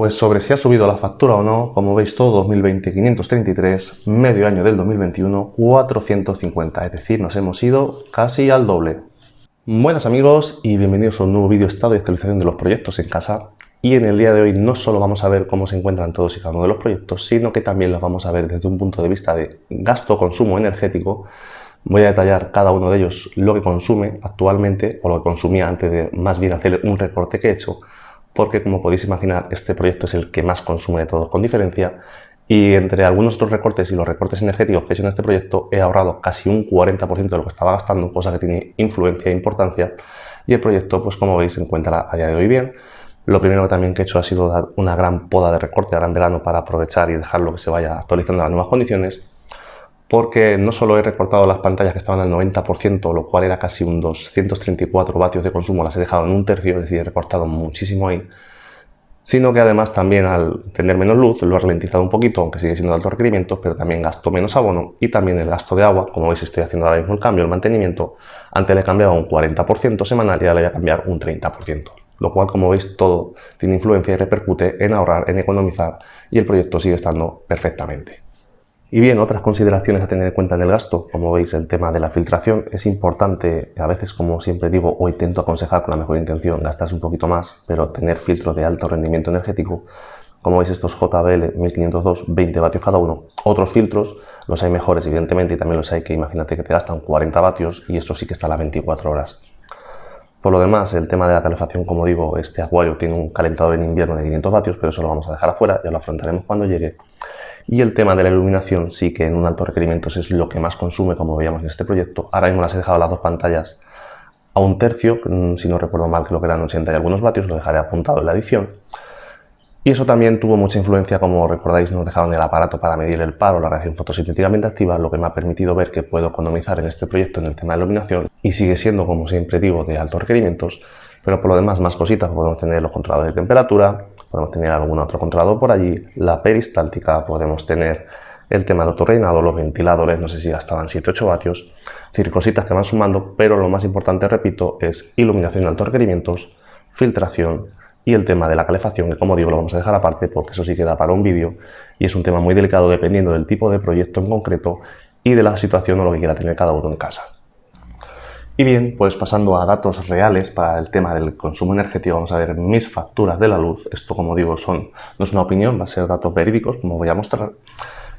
Pues sobre si ha subido la factura o no, como veis todo 2020 533, medio año del 2021 450, es decir, nos hemos ido casi al doble. Buenas amigos y bienvenidos a un nuevo vídeo estado y actualización de los proyectos en casa. Y en el día de hoy no solo vamos a ver cómo se encuentran todos y cada uno de los proyectos, sino que también los vamos a ver desde un punto de vista de gasto-consumo energético. Voy a detallar cada uno de ellos lo que consume actualmente o lo que consumía antes de más bien hacer un reporte que he hecho, porque como podéis imaginar este proyecto es el que más consume de todos con diferencia, y entre algunos otros recortes y los recortes energéticos que he hecho en este proyecto he ahorrado casi un 40% de lo que estaba gastando, cosa que tiene influencia e importancia, y el proyecto, pues como veis, se encuentra a día de hoy bien. Lo primero también que he hecho ha sido dar una gran poda de recorte a gran grano para aprovechar y dejarlo que se vaya actualizando a las nuevas condiciones, porque no solo he recortado las pantallas que estaban al 90%, lo cual era casi un 234 vatios de consumo, las he dejado en un tercio, es decir, he recortado muchísimo ahí, sino que además también al tener menos luz lo he ralentizado un poquito, aunque sigue siendo de altos requerimientos, pero también gasto menos abono y también el gasto de agua. Como veis, estoy haciendo ahora mismo el cambio, el mantenimiento. Antes le cambiaba un 40% semanal y ahora le voy a cambiar un 30%, lo cual, como veis, todo tiene influencia y repercute en ahorrar, en economizar, y el proyecto sigue estando perfectamente. Y bien, otras consideraciones a tener en cuenta en el gasto, como veis, el tema de la filtración es importante. A veces, como siempre digo, o intento aconsejar con la mejor intención, gastarse un poquito más, pero tener filtros de alto rendimiento energético. Como veis, estos JBL 1502, 20 vatios cada uno. Otros filtros, los hay mejores evidentemente, y también los hay que imagínate que te gastan 40 vatios y esto sí que está a las 24 horas. Por lo demás, el tema de la calefacción, como digo, este acuario tiene un calentador en invierno de 500 vatios, pero eso lo vamos a dejar afuera, ya lo afrontaremos cuando llegue. Y el tema de la iluminación sí que en un alto requerimientos es lo que más consume, como veíamos en este proyecto. Ahora mismo las he dejado las dos pantallas a un tercio, si no recuerdo mal, creo que eran 80 y algunos vatios, lo dejaré apuntado en la edición. Y eso también tuvo mucha influencia, como recordáis, nos dejaron el aparato para medir el paro, la radiación fotosintéticamente activa, lo que me ha permitido ver que puedo economizar en este proyecto en el tema de iluminación, y sigue siendo, como siempre digo, de altos requerimientos, pero por lo demás más cositas. Podemos tener los controladores de temperatura, podemos tener algún otro controlador por allí, la peristáltica, podemos tener el tema de autorrellenado, los ventiladores, no sé si gastaban 7-8 vatios, es decir, cositas que van sumando, pero lo más importante, repito, es iluminación de altos requerimientos, filtración y el tema de la calefacción, que como digo lo vamos a dejar aparte porque eso sí queda para un vídeo y es un tema muy delicado dependiendo del tipo de proyecto en concreto y de la situación o lo que quiera tener cada uno en casa. Y bien, pues pasando a datos reales para el tema del consumo energético, vamos a ver mis facturas de la luz. Esto, como digo, no es una opinión, va a ser datos verídicos, como voy a mostrar.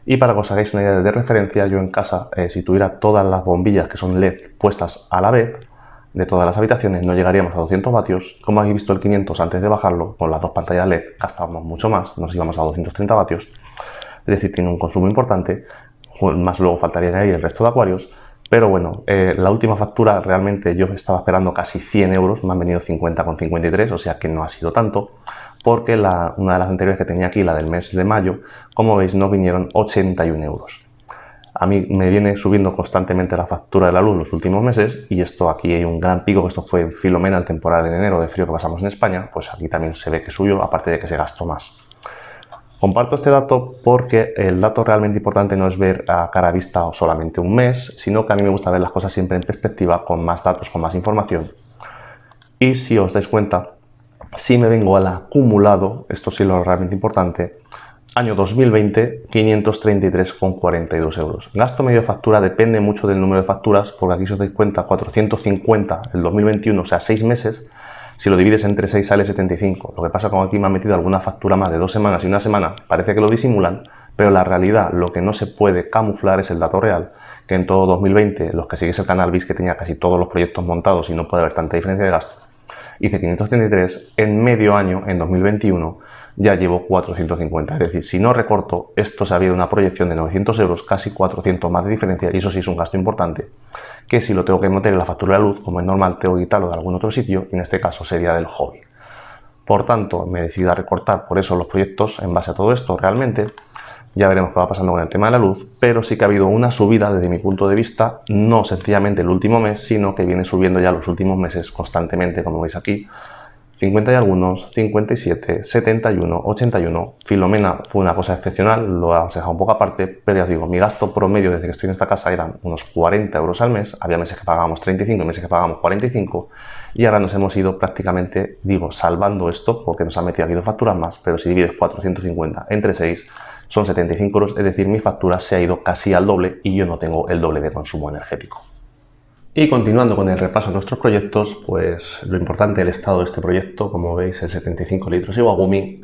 Y para que os hagáis una idea de referencia, yo en casa, si tuviera todas las bombillas que son LED puestas a la vez, de todas las habitaciones, no llegaríamos a 200 vatios. Como habéis visto el 500 antes de bajarlo, con las dos pantallas LED gastábamos mucho más, nos íbamos a 230 vatios. Es decir, tiene un consumo importante, más luego faltaría ahí el resto de acuarios. Pero bueno, la última factura realmente yo estaba esperando casi 100 euros, me han venido 50,53, o sea que no ha sido tanto, porque una de las anteriores que tenía aquí, la del mes de mayo, como veis, nos vinieron 81 euros. A mí me viene subiendo constantemente la factura de la luz los últimos meses, y esto aquí hay un gran pico, que esto fue Filomena, el temporal en enero de frío que pasamos en España, pues aquí también se ve que subió, aparte de que se gastó más. Comparto este dato porque el dato realmente importante no es ver a cara vista o solamente un mes, sino que a mí me gusta ver las cosas siempre en perspectiva, con más datos, con más información. Y si os dais cuenta, si me vengo al acumulado, esto sí lo realmente importante, año 2020, 533,42 euros. Gasto medio de factura depende mucho del número de facturas, porque aquí si os dais cuenta, 450 el 2021, o sea 6 meses, si lo divides entre 6 sale 75. Lo que pasa con aquí me han metido alguna factura más de 2 semanas y una semana. Parece que lo disimulan, pero la realidad, lo que no se puede camuflar es el dato real, que en todo 2020, los que seguís el canal veis que tenía casi todos los proyectos montados y no puede haber tanta diferencia de gasto. Hice 533, en medio año, en 2021, ya llevo 450. Es decir, si no recorto, esto se había una proyección de 900 euros, casi 400 más de diferencia, y eso sí es un gasto importante, que si lo tengo que meter en la factura de la luz, como es normal, tengo que quitarlo de algún otro sitio, y en este caso sería del hobby. Por tanto, me decidí a recortar por eso los proyectos en base a todo esto realmente. Ya veremos qué va pasando con el tema de la luz, pero sí que ha habido una subida desde mi punto de vista, no sencillamente el último mes, sino que viene subiendo ya los últimos meses constantemente, como veis aquí. 50 y algunos, 57, 71, 81. Filomena fue una cosa excepcional, lo hemos dejado un poco aparte, pero ya os digo, mi gasto promedio desde que estoy en esta casa eran unos 40 euros al mes. Había meses que pagábamos 35, meses que pagábamos 45, y ahora nos hemos ido prácticamente, digo, salvando esto porque nos han metido aquí 2 facturas más, pero si divides 450 entre 6 son 75 euros, es decir, mi factura se ha ido casi al doble y yo no tengo el doble de consumo energético. Y continuando con el repaso de nuestros proyectos, pues lo importante del estado de este proyecto, como veis, el 75 litros Iwagumi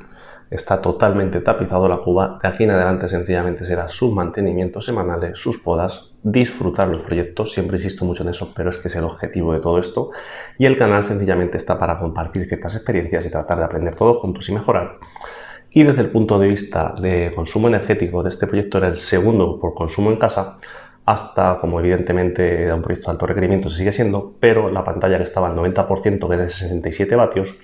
está totalmente tapizado la cuba. De aquí en adelante sencillamente será sus mantenimientos semanales, sus podas, disfrutar los proyectos, siempre insisto mucho en eso, pero es que es el objetivo de todo esto. Y el canal sencillamente está para compartir ciertas experiencias y tratar de aprender todos juntos y mejorar. Y desde el punto de vista de consumo energético de este proyecto, era el segundo por consumo en casa, hasta, como evidentemente era un proyecto de alto requerimiento, se sigue siendo, pero la pantalla que estaba al 90%, que es de 67 vatios,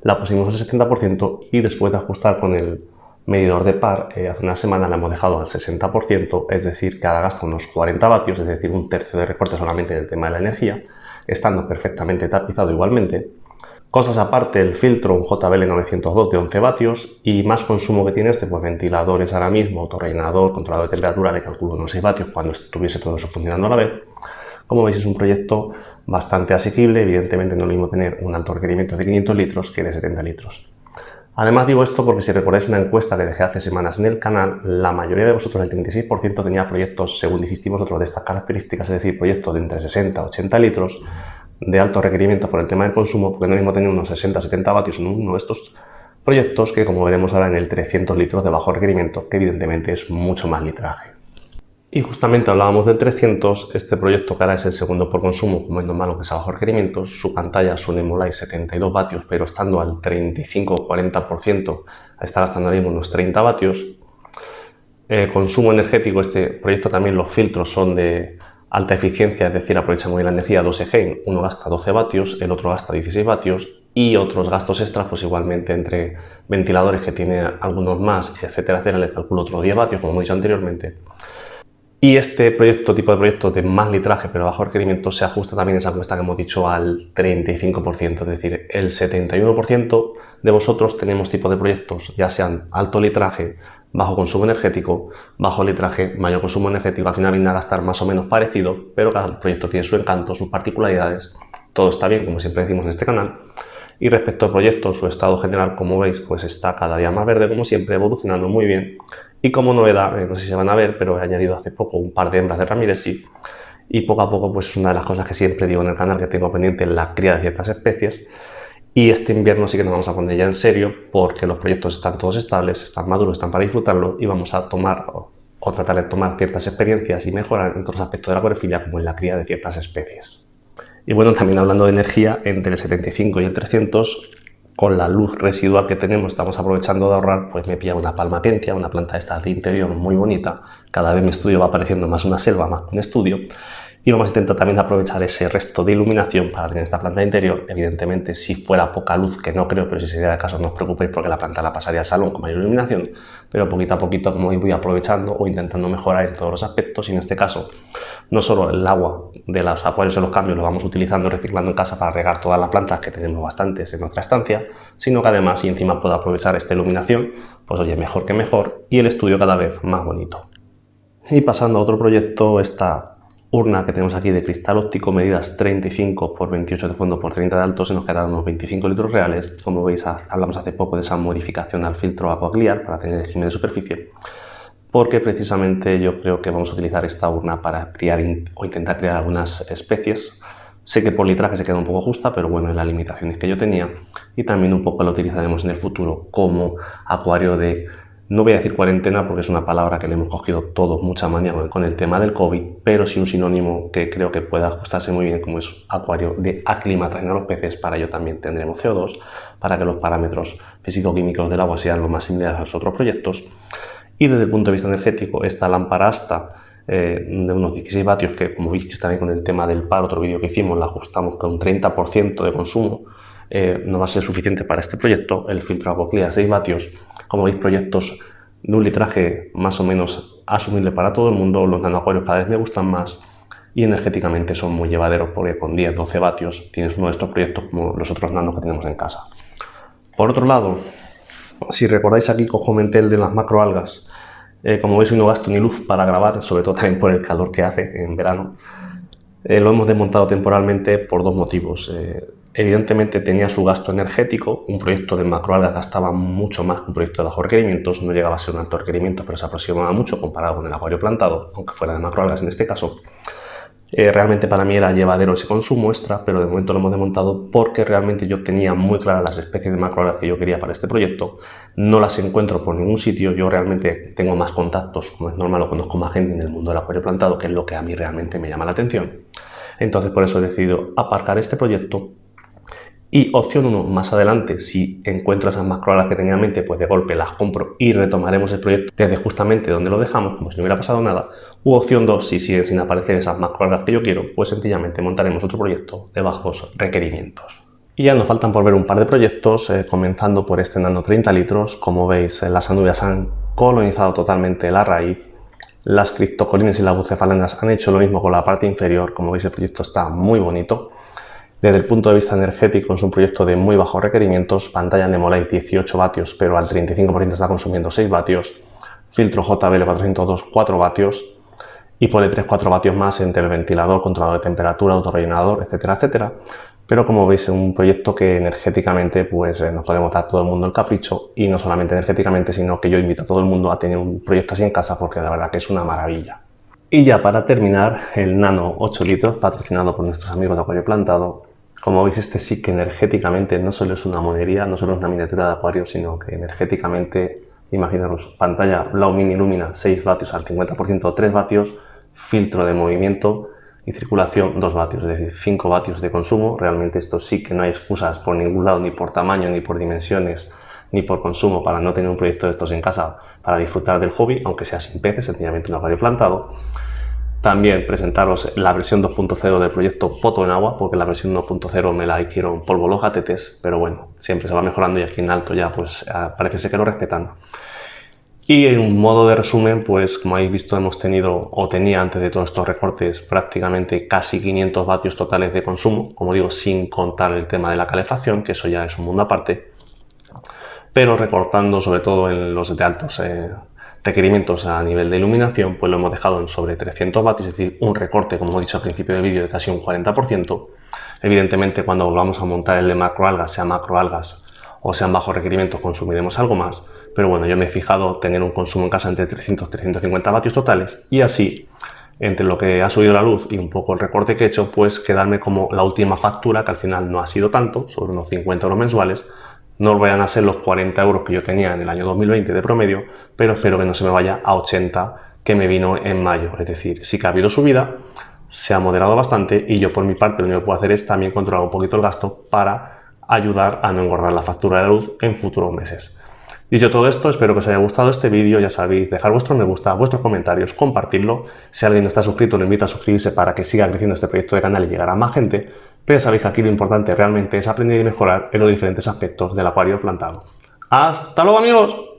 la pusimos al 70%, y después de ajustar con el medidor de par, hace una semana la hemos dejado al 60%, es decir, que ahora gasta unos 40 vatios, es decir, un tercio de recorte solamente en el tema de la energía, estando perfectamente tapizado igualmente. Cosas aparte, el filtro, un JBL 902 de 11 vatios, y más consumo que tiene este, pues ventiladores ahora mismo, autorrellenador, controlador de temperatura, le calculo unos 6 vatios cuando estuviese todo eso funcionando a la vez. Como veis, es un proyecto bastante asequible. Evidentemente no es lo mismo tener un alto requerimiento de 500 litros que de 70 litros. Además digo esto porque si recordáis una encuesta que dejé hace semanas en el canal, la mayoría de vosotros, el 36%, tenía proyectos, según dijisteis vosotros, de estas características, es decir, proyectos de entre 60 y 80 litros, de alto requerimiento por el tema del consumo, porque no es lo mismo tener unos 60-70 vatios en uno de estos proyectos que, como veremos ahora, en el 300 litros de bajo requerimiento, que evidentemente es mucho más litraje. Y justamente hablábamos del 300, este proyecto que ahora es el segundo por consumo, como es normal, aunque sea bajo requerimientos, su pantalla es un Emolite 72 vatios, pero estando al 35-40%, está gastando ahora mismo unos 30 vatios. Consumo energético, este proyecto también los filtros son de alta eficiencia, es decir, aprovechan muy bien la energía 2EG, uno gasta 12 vatios, el otro gasta 16 vatios, y otros gastos extras, pues igualmente entre ventiladores que tiene algunos más, etcétera, etcétera, le calculo otros 10 vatios, como hemos dicho anteriormente. Y este tipo de proyecto de más litraje pero bajo requerimiento se ajusta también a esa encuesta que hemos dicho al 35%, es decir, el 71% de vosotros tenemos tipo de proyectos, ya sean alto litraje, bajo consumo energético, bajo litraje, mayor consumo energético. Al final viene a gastar más o menos parecido, pero cada proyecto tiene su encanto, sus particularidades. Todo está bien, como siempre decimos en este canal. Y respecto al proyecto, su estado general, como veis, pues está cada día más verde, como siempre, evolucionando muy bien. Y como novedad, no sé si se van a ver, pero he añadido hace poco un par de hembras de Ramírez, y poco a poco, pues es una de las cosas que siempre digo en el canal, que tengo pendiente la cría de ciertas especies. Y este invierno sí que nos vamos a poner ya en serio, porque los proyectos están todos estables, están maduros, están para disfrutarlo, y vamos a tomar o tratar de tomar ciertas experiencias y mejorar en otros aspectos de la corefilia, como en la cría de ciertas especies. Y bueno, también hablando de energía, entre el 75 y el 300, con la luz residual que tenemos, estamos aprovechando de ahorrar, pues me pilla una palmatentia, una planta esta de interior muy bonita. Cada vez mi estudio va pareciendo más una selva, más un estudio. Y vamos a intentar también aprovechar ese resto de iluminación para tener esta planta de interior. Evidentemente, si fuera poca luz, que no creo, pero si sería el caso, no os preocupéis porque la planta la pasaría al salón con mayor iluminación. Pero poquito a poquito, como voy aprovechando o intentando mejorar en todos los aspectos. Y en este caso, no solo el agua de los acuarios en los cambios lo vamos utilizando, reciclando en casa para regar todas las plantas, que tenemos bastantes en nuestra estancia, sino que además, si encima puedo aprovechar esta iluminación, pues oye, mejor que mejor, y el estudio cada vez más bonito. Y pasando a otro proyecto, esta urna que tenemos aquí de cristal óptico, medidas 35 por 28 de fondo por 30 de alto, se nos quedan unos 25 litros reales. Como veis, hablamos hace poco de esa modificación al filtro Aquaclear para tener el régimen de superficie, porque precisamente yo creo que vamos a utilizar esta urna para criar o intentar criar algunas especies. Sé que por litraje se queda un poco justa, pero bueno, es las limitaciones que yo tenía, y también un poco la utilizaremos en el futuro como acuario de, no voy a decir cuarentena porque es una palabra que le hemos cogido todos mucha manía con el tema del COVID, pero sí un sinónimo que creo que puede ajustarse muy bien, como es acuario de aclimatación a los peces. Para ello también tendremos CO2, para que los parámetros físico-químicos del agua sean lo más similares a los otros proyectos. Y desde el punto de vista energético, esta lámpara asta de unos 16 vatios, que como visteis también con el tema del par, otro vídeo que hicimos, la ajustamos con un 30% de consumo, no va a ser suficiente para este proyecto. El filtro Aquaclear 6 vatios, como veis, proyectos de un litraje más o menos asumible para todo el mundo. Los nanoacuarios cada vez me gustan más, y energéticamente son muy llevaderos porque con 10-12 vatios tienes uno de estos proyectos como los otros nanos que tenemos en casa. Por otro lado, si recordáis aquí que os comenté el de las macroalgas, como veis hoy no gasto ni luz para grabar, sobre todo también por el calor que hace en verano. Lo hemos desmontado temporalmente por dos motivos. Evidentemente tenía su gasto energético, un proyecto de macroalgas gastaba mucho más que un proyecto de bajos requerimientos, no llegaba a ser un alto requerimiento, pero se aproximaba mucho comparado con el acuario plantado, aunque fuera de macroalgas en este caso. Realmente para mí era llevadero ese consumo extra, pero de momento lo hemos desmontado porque realmente yo tenía muy claras las especies de macroalgas que yo quería para este proyecto. No las encuentro por ningún sitio, yo realmente tengo más contactos, como es normal, o conozco más gente en el mundo del acuario plantado, que es lo que a mí realmente me llama la atención. Entonces por eso he decidido aparcar este proyecto. Y opción 1, más adelante, si encuentro esas macroalgas que tenía en mente, pues de golpe las compro y retomaremos el proyecto desde justamente donde lo dejamos, como si no hubiera pasado nada. U opción 2, si siguen sin aparecer esas macroalgas que yo quiero, pues sencillamente montaremos otro proyecto de bajos requerimientos. Y ya nos faltan por ver un par de proyectos, comenzando por este nano 30 litros. Como veis, las anubias han colonizado totalmente la raíz. Las criptocolines y las bucefalangas han hecho lo mismo con la parte inferior. Como veis, el proyecto está muy bonito. Desde el punto de vista energético es un proyecto de muy bajos requerimientos, pantalla Nemolite 18 vatios, pero al 35% está consumiendo 6 vatios, filtro JBL402 4 vatios y pone 3-4 vatios más entre el ventilador, controlador de temperatura, autorrellenador, etcétera, etcétera. Pero como veis es un proyecto que energéticamente pues nos podemos dar todo el mundo el capricho, y no solamente energéticamente, sino que yo invito a todo el mundo a tener un proyecto así en casa porque la verdad que es una maravilla. Y ya para terminar, el nano 8 litros patrocinado por nuestros amigos de Acuario Plantado. Como veis, este sí que energéticamente no solo es una monería, no solo es una miniatura de acuario, sino que energéticamente, imaginaros, pantalla Blau Mini Lumina 6 vatios al 50%, 3 vatios, filtro de movimiento y circulación 2 vatios, es decir, 5 vatios de consumo. Realmente esto sí que no hay excusas por ningún lado, ni por tamaño, ni por dimensiones, ni por consumo, para no tener un proyecto de estos en casa para disfrutar del hobby, aunque sea sin peces, sencillamente un acuario plantado. También presentaros la versión 2.0 del proyecto Poto en agua, porque la versión 1.0 me la hicieron polvo los gatetes, pero bueno, siempre se va mejorando y aquí en alto ya pues parece ser que lo respetan. Y en un modo de resumen, pues como habéis visto hemos tenido, o tenía antes de todos estos recortes, prácticamente casi 500 vatios totales de consumo, como digo, sin contar el tema de la calefacción, que eso ya es un mundo aparte, pero recortando sobre todo en los de altos requerimientos a nivel de iluminación, pues lo hemos dejado en sobre 300 vatios, es decir, un recorte, como he dicho al principio del vídeo, de casi un 40%. Evidentemente, cuando volvamos a montar el de macroalgas, sean macroalgas o sean bajos requerimientos, consumiremos algo más, pero bueno, yo me he fijado tener un consumo en casa entre 300 y 350 vatios totales, y así, entre lo que ha subido la luz y un poco el recorte que he hecho, pues quedarme como la última factura, que al final no ha sido tanto, sobre unos 50 euros mensuales. No vayan a ser los 40 euros que yo tenía en el año 2020 de promedio, pero espero que no se me vaya a 80 que me vino en mayo. Es decir, sí que ha habido subida, se ha moderado bastante, y yo por mi parte lo único que puedo hacer es también controlar un poquito el gasto para ayudar a no engordar la factura de la luz en futuros meses. Dicho todo esto, espero que os haya gustado este vídeo. Ya sabéis, dejar vuestro me gusta, vuestros comentarios, compartirlo. Si alguien no está suscrito, lo invito a suscribirse para que siga creciendo este proyecto de canal y llegar a más gente. Pero sabéis que aquí lo importante realmente es aprender y mejorar en los diferentes aspectos del acuario plantado. ¡Hasta luego, amigos!